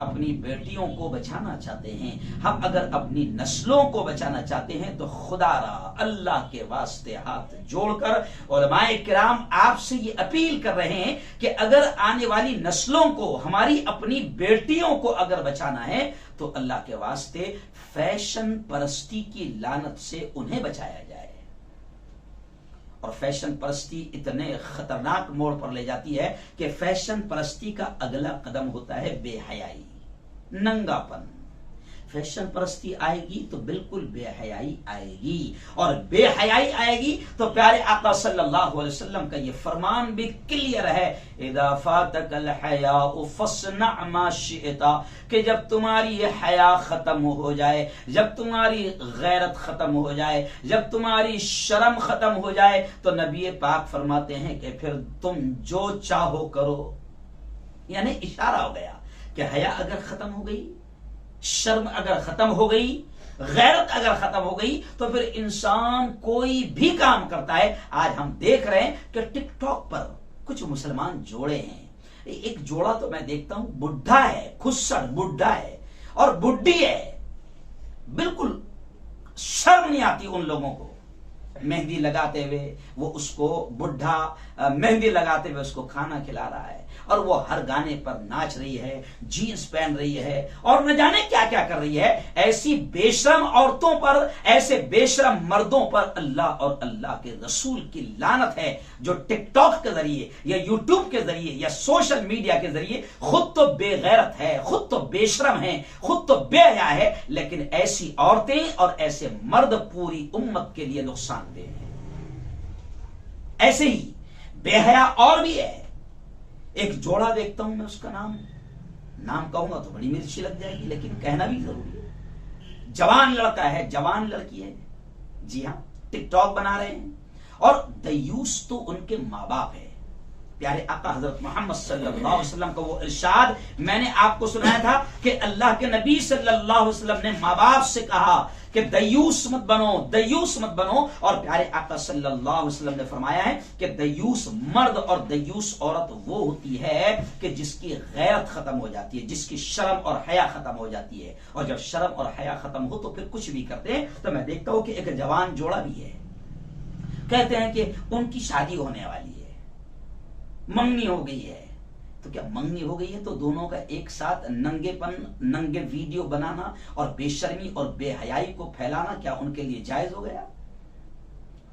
अपनी बेटियों को बचाना चाहते हैं, हम अगर अपनी नस्लों को बचाना चाहते हैं तो खुदारा अल्लाह के वास्ते हाथ जोड़कर उलमाए किराम आपसे ये अपील कर रहे हैं कि अगर आने वाली नस्लों को, हमारी अपनी बेटियों को अगर बचाना है तो अल्लाह के वास्ते फैशन परस्ती की लानत से उन्हें बचाया जाए। और फैशन परस्ती इतने खतरनाक मोड़ पर ले जाती है कि फैशन परस्ती का अगला कदम होता है बेहयाई, नंगापन। फैशन परस्ती आएगी तो बिल्कुल बेहयाई आएगी, और बेहयाई आएगी तो प्यारे आका सल्लल्लाहु अलैहि वसल्लम का ये फरमान भी क्लियर है, इज़ा फातकल हयाउ फस्ना मा शिअता, कि जब तुम्हारी ये हया खत्म हो जाए, जब तुम्हारी गैरत खत्म हो जाए, जब तुम्हारी शर्म खत्म हो जाए, तो नबी पाक फरमाते हैं कि फिर तुम जो चाहो करो। यानी इशारा हो गया कि हया अगर खत्म हो गई, शर्म अगर खत्म हो गई, गैरत अगर खत्म हो गई, तो फिर इंसान कोई भी काम करता है। आज हम देख रहे हैं कि टिकटॉक पर कुछ मुसलमान जोड़े हैं, एक जोड़ा तो मैं देखता हूं बुढ़ा है, खुस्सड़ बुढ़ा है और बुढ़ी है, बिल्कुल शर्म नहीं आती उन लोगों को। मेहंदी लगाते हुए वो उसको बुढ़ा मेहंदी लगाते हुए उसको खाना खिला रहा है, और वो हर गाने पर नाच रही है, जीन्स पहन रही है, और न जाने क्या क्या कर रही है। ऐसी बेशरम औरतों पर, ऐसे बेशरम मर्दों पर अल्लाह और अल्लाह के रसूल की लानत है, जो टिकटॉक के जरिए या यूट्यूब के जरिए या सोशल मीडिया के जरिए खुद तो बेगैरत है, खुद तो बेशरम है, खुद तो बेहया है, लेकिन ऐसी औरतें और ऐसे मर्द पूरी उम्मत के लिए नुकसानदेह हैं। ऐसे ही बेहया और भी है। एक जोड़ा देखता हूं मैं, उसका नाम कहूंगा तो बड़ी मिर्ची लग जाएगी, लेकिन कहना भी जरूरी है। जवान लड़का है, जवान लड़की है, जी हां, टिकटॉक बना रहे हैं, और दयूस तो उनके माँ बाप है। प्यारे आका हजरत मोहम्मद सल्लल्लाहु अलैहि वसल्लम का वो इरशाद मैंने आपको सुनाया था कि अल्लाह के नबी सल्लल्लाहु अलैहि वसल्लम ने माँ बाप से कहा कि दयूस मत बनो, दयूस मत बनो। और प्यारे आका सल्लल्लाहु अलैहि वसल्लम ने फरमाया है कि दयूस मर्द और दयूस औरत वो होती है कि जिसकी गैरत खत्म हो जाती है, जिसकी शर्म और हया खत्म हो जाती है। और जब शर्म और हया खत्म हो तो फिर कुछ भी करते हैं। तो मैं देखता हूं कि एक जवान जोड़ा भी है, कहते हैं कि उनकी शादी होने वाली है, मंगनी हो गई है। तो क्या मंगनी हो गई है तो दोनों का एक साथ नंगे वीडियो बनाना और बेशर्मी और बेहयाई को फैलाना क्या उनके लिए जायज हो गया?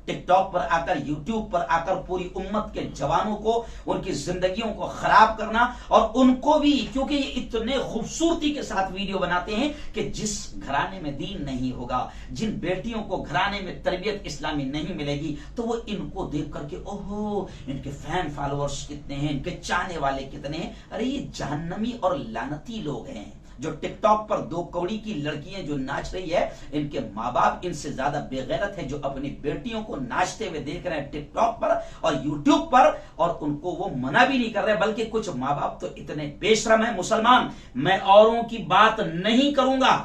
टिकटॉक पर आकर, यूट्यूब पर आकर पूरी उम्मत के जवानों को, उनकी जिंदगियों को खराब करना, और उनको भी, क्योंकि ये इतने खूबसूरती के साथ वीडियो बनाते हैं कि जिस घराने में दीन नहीं होगा, जिन बेटियों को घराने में तरबियत इस्लामी नहीं मिलेगी, तो वो इनको देख करके ओहो इनके फैन फॉलोअर्स कितने हैं, इनके चाहने वाले कितने हैं। अरे ये जहन्नमी और लानती लोग हैं। जो टिकटॉक पर दो कौड़ी की लड़कियां जो नाच रही है, इनके माँ बाप इनसे ज्यादा बेगैरत है, जो अपनी बेटियों को नाचते हुए देख रहे हैं टिकटॉक पर और यूट्यूब पर, और उनको वो मना भी नहीं कर रहे, बल्कि कुछ माँ बाप तो इतने बेशरम है। मुसलमान, मैं औरों की बात नहीं करूंगा,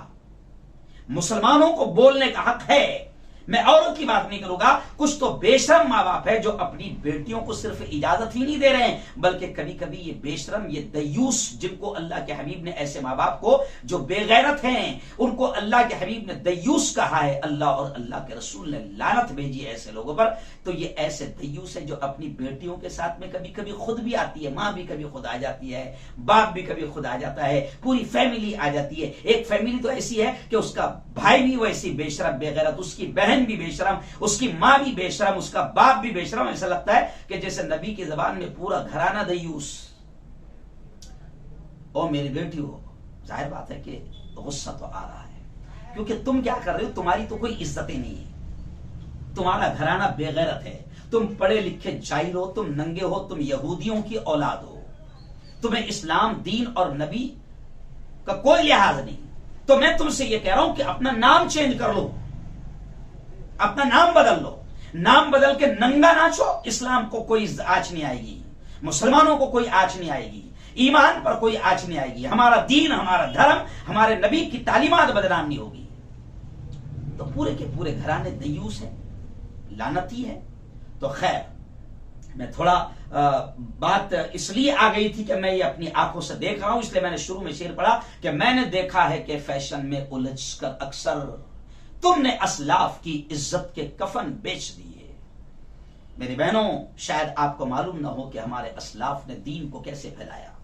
मुसलमानों को बोलने का हक है, मैं औरों की बात नहीं करूंगा। कुछ तो बेशरम माँ बाप है जो अपनी बेटियों को सिर्फ इजाजत ही नहीं दे रहे हैं, बल्कि कभी कभी ये बेशरम, ये दयूस, जिनको अल्लाह के हबीब ने, ऐसे माँ बाप को जो बेगैरत हैं, उनको अल्लाह के हबीब ने दयूस कहा है। अल्लाह और अल्लाह के रसूल ने लानत भेजी है ऐसे लोगों पर। तो ये ऐसे दयूस है जो अपनी बेटियों के साथ में कभी कभी खुद भी आती है, माँ भी कभी खुद आ जाती है, बाप भी कभी खुद आ जाता है, पूरी फैमिली आ जाती है। एक फैमिली तो ऐसी है कि उसका भाई भी वैसी बेशरम बेगैरत, उसकी बहन भी बेशरम, उसकी माँ भी बेशरम, उसका बाप भी बेशरम। ऐसा लगता है कि जैसे नबी की जबान में पूरा घराना दयूस। ओ मेरी बेटी हो, जाहिर बात है कि गुस्सा तो आ रहा है, क्योंकि तुम क्या कर रहे हो, तुम्हारी तो कोई इज्जत ही नहीं है, तुम्हारा घराना बेगैरत है, तुम पढ़े लिखे जाहिल हो, तुम नंगे हो, तुम यहूदियों की औलाद हो, तुम्हें इस्लाम, दीन और नबी का कोई लिहाज नहीं। तो मैं तुमसे यह कह रहा हूं कि अपना नाम चेंज कर लो, अपना नाम बदल लो, नाम बदल के नंगा नाचो। इस्लाम को कोई आंच नहीं आएगी, मुसलमानों को कोई आंच नहीं आएगी, ईमान पर कोई आंच नहीं आएगी, हमारा दीन, हमारा धर्म, हमारे नबी की तालीमात बदनाम नहीं होगी। तो पूरे के पूरे घराने दयूस है, लानती है। तो खैर, मैं थोड़ा बात इसलिए आ गई थी कि मैं ये अपनी आंखों से देख रहा हूं, इसलिए मैंने शुरू में शेर पढ़ा कि मैंने देखा है कि फैशन में उलझकर अक्सर तुमने असलाफ की इज्जत के कफन बेच दिए। मेरी बहनों, शायद आपको मालूम ना हो कि हमारे असलाफ ने दीन को कैसे फैलाया।